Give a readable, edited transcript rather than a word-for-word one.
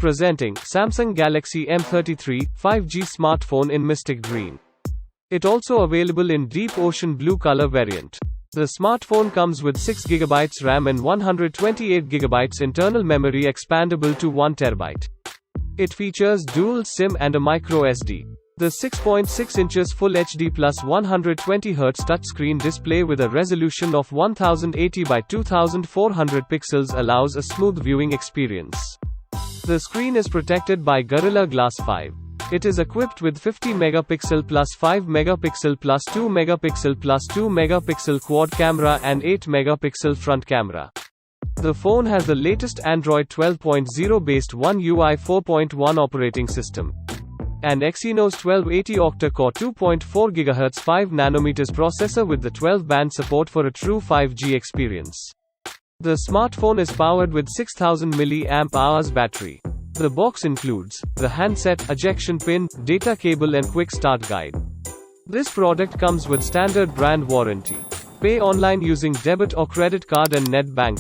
Presenting Samsung Galaxy M33 5G smartphone in Mystic Green. It also available in deep ocean blue color variant. The smartphone comes with 6GB RAM and 128GB internal memory expandable to 1TB. It features dual SIM and a micro SD. The 6.6 inches Full HD plus 120Hz touchscreen display with a resolution of 1080 by 2400 pixels allows a smooth viewing experience. The screen is protected by Gorilla Glass 5. It is equipped with 50 megapixel plus 5 megapixel plus 2 megapixel plus 2 megapixel quad camera and 8 megapixel front camera. The phone has the latest Android 12.0 based One UI 4.1 operating system. An Exynos 1280 octa-core 2.4 GHz 5nm processor with the 12-band support for a true 5G experience. The smartphone is powered with 6000 mAh battery. The box includes the handset, ejection pin, data cable and quick start guide. This product comes with standard brand warranty. Pay online using debit or credit card and net banking.